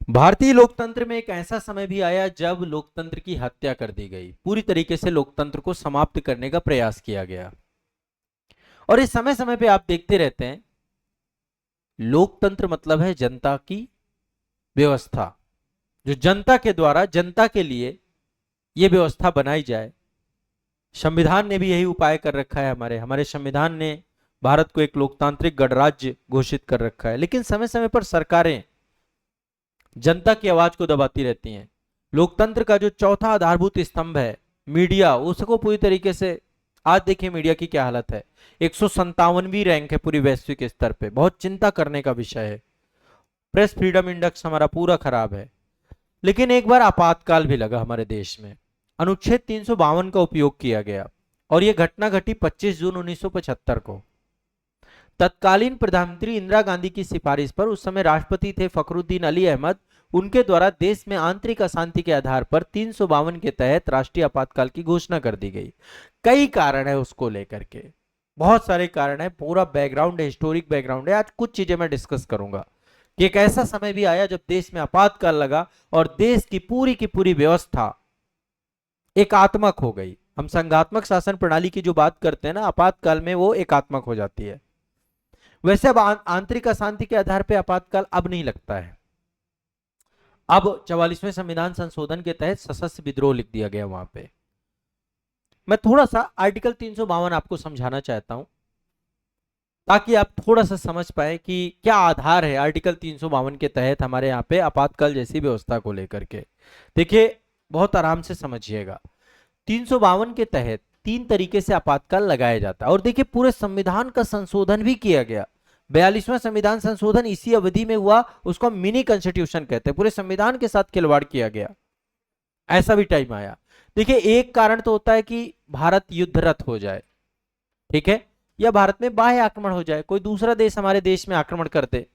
भारतीय लोकतंत्र में एक ऐसा समय भी आया जब लोकतंत्र की हत्या कर दी गई, पूरी तरीके से लोकतंत्र को समाप्त करने का प्रयास किया गया। और इस समय समय पे आप देखते रहते हैं, लोकतंत्र मतलब है जनता की व्यवस्था, जो जनता के द्वारा जनता के लिए यह व्यवस्था बनाई जाए। संविधान ने भी यही उपाय कर रखा है। हमारे हमारे संविधान ने भारत को एक लोकतांत्रिक गणराज्य घोषित कर रखा है, लेकिन समय समय पर सरकारें जनता की आवाज को दबाती रहती हैं। लोकतंत्र का जो चौथा आधारभूत स्तंभ है मीडिया, उसको पूरी तरीके से, आज देखिए मीडिया की क्या हालत है। 157वीं रैंक है पूरी वैश्विक स्तर पे, बहुत चिंता करने का विषय है। प्रेस फ्रीडम इंडेक्स हमारा पूरा खराब है। लेकिन एक बार आपातकाल भी लगा हमारे देश में, अनुच्छेद 352 का उपयोग किया गया और यह घटना घटी 25 जून 1975 को। तत्कालीन प्रधानमंत्री इंदिरा गांधी की सिफारिश पर, उस समय राष्ट्रपति थे फखरुद्दीन अली अहमद, उनके द्वारा देश में आंतरिक अशांति के आधार पर 352 के तहत राष्ट्रीय आपातकाल की घोषणा कर दी गई। कई कारण है उसको लेकर के, बहुत सारे कारण है, पूरा बैकग्राउंड है, हिस्टोरिक बैकग्राउंड है। आज कुछ चीजें मैं डिस्कस करूंगा कि एक ऐसा समय भी आया जब देश में आपातकाल लगा और देश की पूरी व्यवस्था एकात्मक हो गई। हम संघात्मक शासन प्रणाली की जो बात करते हैं ना, आपातकाल में वो एकात्मक हो जाती है। वैसे अब आंतरिक अशांति के आधार पर आपातकाल अब नहीं लगता है। अब 44वें संविधान संशोधन के तहत सशस्त्र विद्रोह लिख दिया गया वहां पे। मैं थोड़ा सा आर्टिकल 352 आपको समझाना चाहता हूं ताकि आप थोड़ा सा समझ पाए कि क्या आधार है आर्टिकल 352 के तहत हमारे यहाँ पे आपातकाल जैसी व्यवस्था को लेकर के। देखिए बहुत आराम से समझिएगा। 352 के तहत 3 तरीके से आपातकाल लगाया जाता है और देखिए पूरे संविधान का संशोधन भी किया गया। 42वां संविधान संशोधन इसी अवधि में हुआ, उसको मिनी कॉन्स्टिट्यूशन कहते हैं। पूरे संविधान के साथ खिलवाड़ किया गया, ऐसा भी टाइम आया। देखिए एक कारण तो होता है कि भारत युद्धरत हो जाए, ठीक है, या भारत में बाह्य आक्रमण हो जाए, कोई दूसरा देश हमारे देश में आक्रमण कर दे।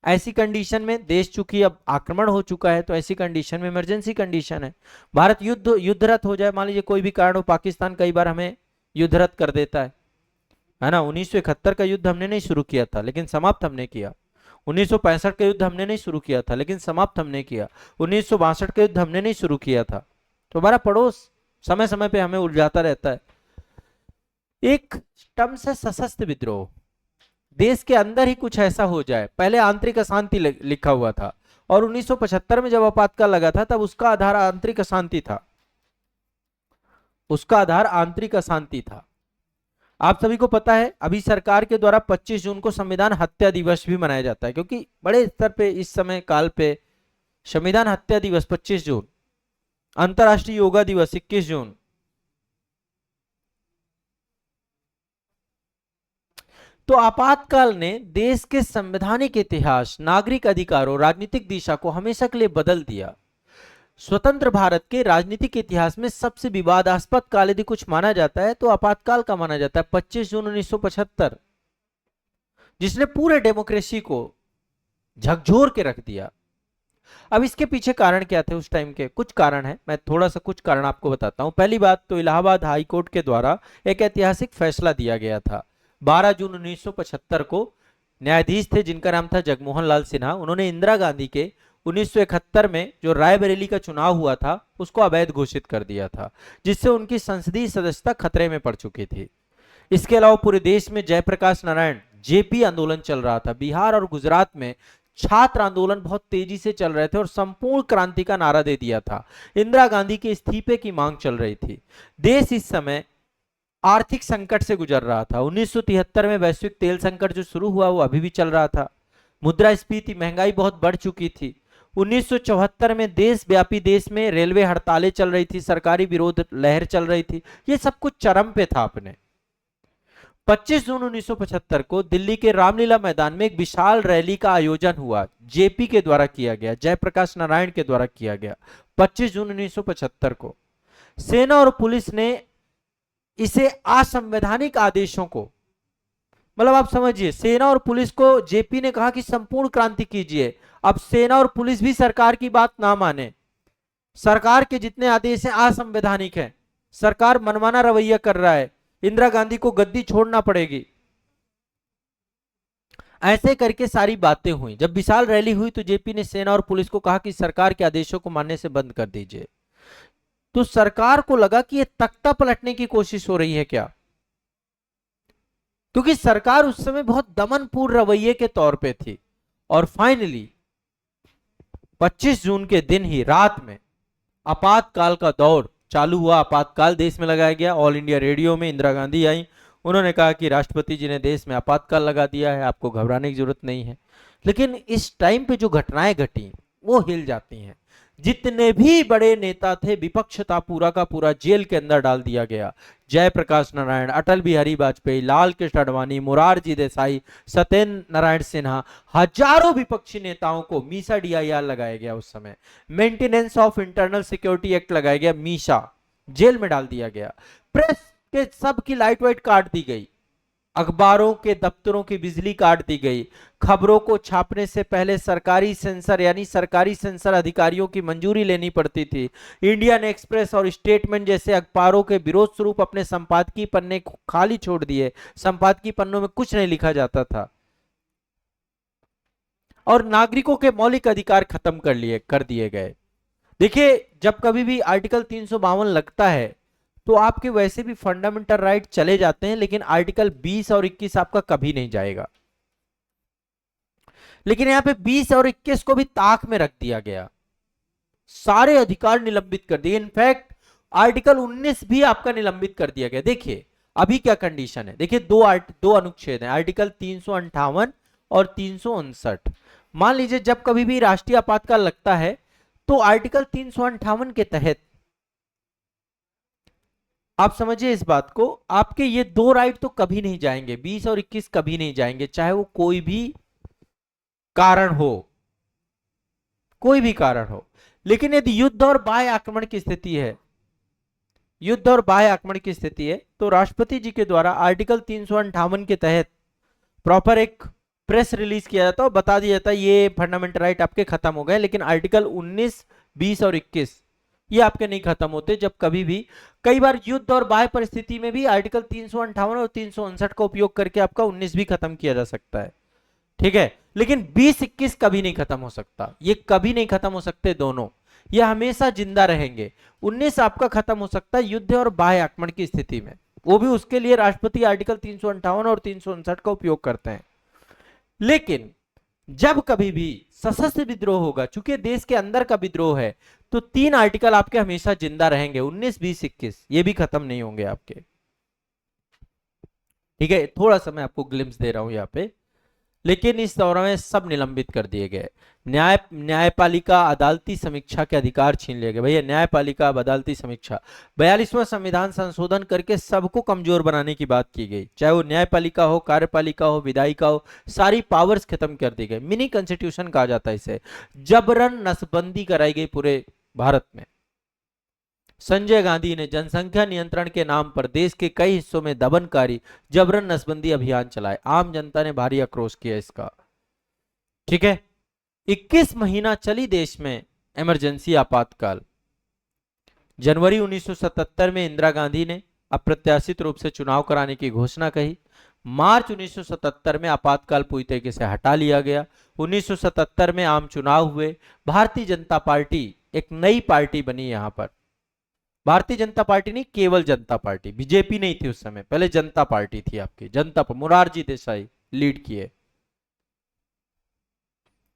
ऐसी कंडीशन में देश चूंकि अब आक्रमण हो चुका है तो ऐसी कंडीशन में इमरजेंसी कंडीशन है, भारत युद्धरत हो जाए। मान लीजिए कोई भी कारण हो, पाकिस्तान कई बार हमें युद्धरत कर देता है ना। 1971 का युद्ध हमने नहीं शुरू किया था लेकिन समाप्त हमने किया। 1965 का युद्ध हमने नहीं शुरू किया था लेकिन समाप्त हमने किया। 1962 का युद्ध हमने नहीं शुरू किया था। तो हमारा पड़ोस समय समय पे हमें उलझाता रहता है। एक टर्म से सशस्त्र विद्रोह, देश के अंदर ही कुछ ऐसा हो जाए। पहले आंतरिक अशांति लिखा हुआ था और 1975 में जब आपातकाल लगा था तब उसका आधार आंतरिक अशांति था, उसका आधार आंतरिक अशांति था। आप सभी को पता है अभी सरकार के द्वारा 25 जून को संविधान हत्या दिवस भी मनाया जाता है, क्योंकि बड़े स्तर पे इस समय काल पे संविधान हत्या दिवस 25 जून, अंतर्राष्ट्रीय योगा दिवस 21 जून। तो आपातकाल ने देश के संवैधानिक इतिहास, नागरिक अधिकारों, राजनीतिक दिशा को हमेशा के लिए बदल दिया। स्वतंत्र भारत के राजनीतिक इतिहास में सबसे विवादास्पद काल यदि कुछ माना जाता है तो आपातकाल का माना जाता है 25 जून 1975, जिसने पूरे डेमोक्रेसी को झकझोर के रख दिया। अब इसके पीछे कारण क्या थे उस टाइम के? कुछ कारण है, मैं थोड़ा सा कुछ कारण आपको बताता हूं। पहली बात तो इलाहाबाद हाई कोर्ट के द्वारा एक ऐतिहासिक फैसला दिया गया था 12 जून 1975 को। न्यायाधीश थे जिनका नाम था जगमोहन लाल सिन्हा। उन्होंने इंदिरा गांधी के 1971 में जो रायबरेली का चुनाव हुआ था उसको अवैध घोषित कर दिया था, जिससे उनकी संसदीय सदस्यता खतरे में पड़ चुकी थी। इसके अलावा पूरे देश में जयप्रकाश नारायण जेपी आंदोलन चल रहा था। बिहार और गुजरात में छात्र आंदोलन बहुत तेजी से चल रहे थे और संपूर्ण क्रांति का नारा दे दिया था। इंदिरा गांधी के इस्तीफे की मांग चल रही थी। देश इस समय आर्थिक संकट से गुजर रहा था। 1973 में वैश्विक तेल संकट जो शुरू हुआ वो अभी भी चल रहा था। मुद्रास्फीति, महंगाई बहुत बढ़ चुकी थी। 1974 में देशव्यापी देश में रेलवे हड़तालें चल रही थी, सरकारी विरोध लहर चल रही थी। ये सब कुछ चरम पे था अपने। 25 जून 1975 को दिल्ली के रामलीला मैदान में एक विशाल रैली का आयोजन हुआ, जेपी के द्वारा किया गया, जयप्रकाश नारायण के द्वारा किया गया 25 जून 1975 को। सेना और पुलिस ने इसे असंवैधानिक आदेशों को, मतलब आप समझिए, सेना और पुलिस को जेपी ने कहा कि संपूर्ण क्रांति कीजिए। अब सेना और पुलिस भी सरकार की बात ना माने, सरकार के जितने आदेश हैं असंवैधानिक हैं, सरकार मनमाना रवैया कर रहा है, इंदिरा गांधी को गद्दी छोड़ना पड़ेगी, ऐसे करके सारी बातें हुई। जब विशाल रैली हुई तो जेपी ने सेना और पुलिस को कहा कि सरकार के आदेशों को मानने से बंद कर दीजिए। तो सरकार को लगा कि ये तख्ता पलटने की कोशिश हो रही है क्या, क्योंकि सरकार उस समय बहुत दमनपूर्ण रवैये के तौर पे थी। और फाइनली 25 जून के दिन ही रात में आपातकाल का दौर चालू हुआ। आपातकाल देश में लगाया गया। ऑल इंडिया रेडियो में इंदिरा गांधी आई, उन्होंने कहा कि राष्ट्रपति जी ने देश में आपातकाल लगा दिया है, आपको घबराने की जरूरत नहीं है। लेकिन इस टाइम पे जो घटनाएं घटी वो हिल जाती हैं। जितने भी बड़े नेता थे, विपक्ष था, पूरा का पूरा जेल के अंदर डाल दिया गया। जयप्रकाश नारायण, अटल बिहारी वाजपेयी, लाल कृष्ण आडवाणी, मोरारजी देसाई, सत्येंद्र नारायण सिन्हा, हजारों विपक्षी नेताओं को मीसा डीआईआर लगाया गया। उस समय maintenance of internal security act लगाया गया, मीसा, जेल में डाल दिया गया। प्रेस के सब की लाइट वाइट काट दी गई, अखबारों के दफ्तरों की बिजली काट दी गई। खबरों को छापने से पहले सरकारी सेंसर यानी सरकारी सेंसर अधिकारियों की मंजूरी लेनी पड़ती थी। इंडियन एक्सप्रेस और स्टेटमेंट जैसे अखबारों के विरोध स्वरूप अपने संपादकीय पन्ने खाली छोड़ दिए, संपादकीय पन्नों में कुछ नहीं लिखा जाता था। और नागरिकों के मौलिक अधिकार खत्म कर दिए गए। देखिए, जब कभी भी आर्टिकल 352 लगता है तो आपके वैसे भी फंडामेंटल राइट चले जाते हैं, लेकिन आर्टिकल 20 और 21 आपका कभी नहीं जाएगा। लेकिन यहां पे 20 और 21 को भी ताक में रख दिया गया, सारे अधिकार निलंबित कर दिए। इनफैक्ट आर्टिकल 19 भी आपका निलंबित कर दिया गया। देखिए अभी क्या कंडीशन है, देखिए दो अनुच्छेद हैं, आर्टिकल 358 और 359। मान लीजिए जब कभी भी राष्ट्रीय आपातकाल लगता है तो आर्टिकल 358 के तहत आप समझिए इस बात को, आपके ये दो राइट तो कभी नहीं जाएंगे, 20 और 21 कभी नहीं जाएंगे, चाहे वो कोई भी कारण हो, कोई भी कारण हो। लेकिन यदि युद्ध और बाह्य आक्रमण की स्थिति है, युद्ध और बाह्य आक्रमण की स्थिति है, तो राष्ट्रपति जी के द्वारा आर्टिकल 358 के तहत प्रॉपर एक प्रेस रिलीज किया जाता है और बता दिया जाता है ये फंडामेंटल राइट आपके खत्म हो गए। लेकिन आर्टिकल 19, 20 और 21 ये आपके नहीं खत्म होते। जब कभी भी, कई बार युद्ध और बाह्य परिस्थिति में भी आर्टिकल 358 और 359 का उपयोग करके आपका 19 भी खत्म किया जा सकता है, ठीक है। लेकिन 20-21 कभी नहीं खत्म हो सकता, ये कभी नहीं खत्म हो सकते दोनों, ये हमेशा जिंदा रहेंगे। 19 आपका खत्म हो सकता है युद्ध और बाह्य आक्रमण की स्थिति में, वो भी उसके लिए राष्ट्रपति आर्टिकल 358 और 359 का उपयोग करते हैं। लेकिन जब कभी भी सशस्त्र विद्रोह होगा, चूंकि देश के अंदर का विद्रोह है, तो 3 आर्टिकल आपके हमेशा जिंदा रहेंगे, 19, 20, 21, ये भी खत्म नहीं होंगे आपके, ठीक है। थोड़ा सा मैं आपको ग्लिम्स दे रहा हूं यहाँ पे, लेकिन इस दौरान में सब निलंबित कर दिए गए। न्यायपालिका अदालती समीक्षा के अधिकार छीन लिए गए। भैया न्यायपालिका अदालती समीक्षा, 42वां संविधान संशोधन करके सबको कमजोर बनाने की बात की गई, चाहे वो न्यायपालिका हो, कार्यपालिका हो, विधायिका हो, सारी पावर्स खत्म कर दी गई। मिनी कॉन्स्टिट्यूशन कहा जाता है इसे। जबरन नसबंदी कराई गई पूरे भारत में। संजय गांधी ने जनसंख्या नियंत्रण के नाम पर देश के कई हिस्सों में दमनकारी जबरन नसबंदी अभियान चलाए, आम जनता ने भारी आक्रोश किया इसका, ठीक है। 21 महीना चली देश में इमरजेंसी आपातकाल। जनवरी 1977 में इंदिरा गांधी ने अप्रत्याशित रूप से चुनाव कराने की घोषणा कही। मार्च 1977 में आपातकाल पूरी तरीके से हटा लिया गया। 1977 में आम चुनाव हुए। भारतीय जनता पार्टी एक नई पार्टी बनी यहां पर, भारतीय जनता पार्टी नहीं, केवल जनता पार्टी, बीजेपी नहीं थी उस समय, पहले जनता पार्टी थी आपकी, जनता, मोरारजी देसाई लीड किए।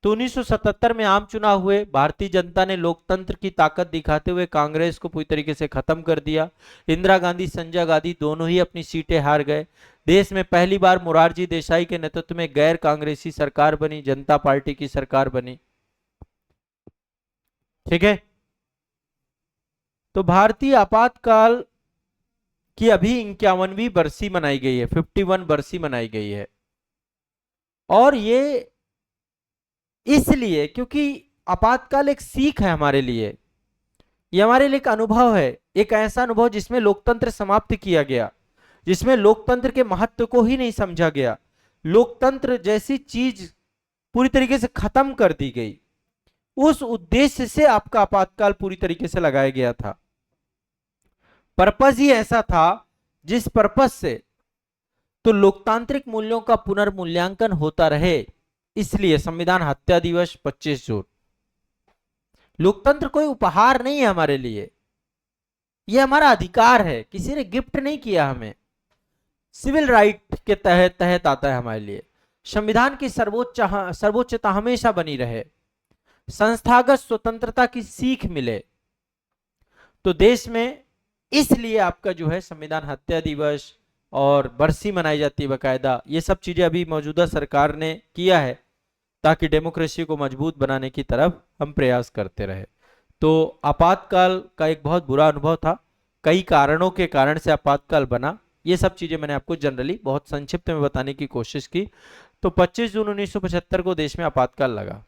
तो 1977 में आम चुनाव हुए। भारतीय जनता ने लोकतंत्र की ताकत दिखाते हुए कांग्रेस को पूरी तरीके से खत्म कर दिया। इंदिरा गांधी, संजय गांधी दोनों ही अपनी सीटें हार गए। देश में पहली बार मोरारजी देसाई के नेतृत्व में गैर कांग्रेसी सरकार बनी, जनता पार्टी की सरकार बनी, ठीक है। तो भारतीय आपातकाल की अभी 51वीं बरसी मनाई गई है, 51 बरसी मनाई गई है। और ये इसलिए क्योंकि आपातकाल एक सीख है हमारे लिए, ये हमारे लिए एक अनुभव है, एक ऐसा अनुभव जिसमें लोकतंत्र समाप्त किया गया, जिसमें लोकतंत्र के महत्व को ही नहीं समझा गया, लोकतंत्र जैसी चीज पूरी तरीके से खत्म कर दी गई। उस उद्देश्य से आपका आपातकाल पूरी तरीके से लगाया गया था। पर्पस ही ऐसा था जिस पर्पस से तो लोकतांत्रिक मूल्यों का पुनर्मूल्यांकन होता रहे, इसलिए संविधान हत्या दिवस 25 जून। लोकतंत्र कोई उपहार नहीं है हमारे लिए, यह हमारा अधिकार है, किसी ने गिफ्ट नहीं किया हमें, सिविल राइट के तहत तहत आता है हमारे लिए। संविधान की सर्वोच्चता हमेशा बनी रहे, संस्थागत स्वतंत्रता की सीख मिले, तो देश में इसलिए आपका जो है संविधान हत्या दिवस और बरसी मनाई जाती है बकायदा। ये सब चीजें अभी मौजूदा सरकार ने किया है ताकि डेमोक्रेसी को मजबूत बनाने की तरफ हम प्रयास करते रहे। तो आपातकाल का एक बहुत बुरा अनुभव था, कई कारणों के कारण से आपातकाल बना, ये सब चीजें मैंने आपको जनरली बहुत संक्षिप्त में बताने की कोशिश की। तो 25 जून 1975 को देश में आपातकाल लगा,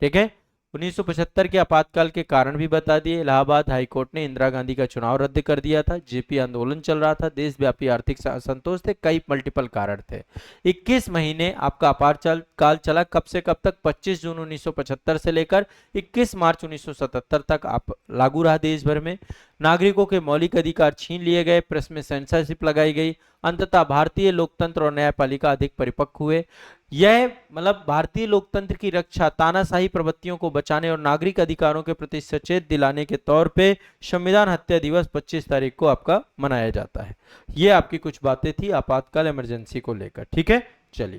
ठीक है। 1975 के आपातकाल के कारण भी बता दिए। इलाहाबाद हाईकोर्ट ने इंदिरा गांधी का चुनाव रद्द कर दिया था, जेपी आंदोलन चल रहा था, देशव्यापी आर्थिक असंतोष थे, कई मल्टीपल कारण थे। 21 महीने आपका आपातकाल चला, कब से कब तक? 25 जून 1975 से लेकर 21 मार्च 1977 तक आप लागू रहा देश भर में। नागरिकों के मौलिक अधिकार छीन लिए गए, प्रेस में सेंसरशिप लगाई गई, अंततः भारतीय लोकतंत्र और न्यायपालिका अधिक परिपक्व हुए। यह मतलब भारतीय लोकतंत्र की रक्षा, तानाशाही प्रवृत्तियों को बचाने और नागरिक अधिकारों के प्रति सचेत दिलाने के तौर पे संविधान हत्या दिवस 25 तारीख को आपका मनाया जाता है। ये आपकी कुछ बातें थी आपातकाल इमरजेंसी को लेकर, ठीक है। चलिए।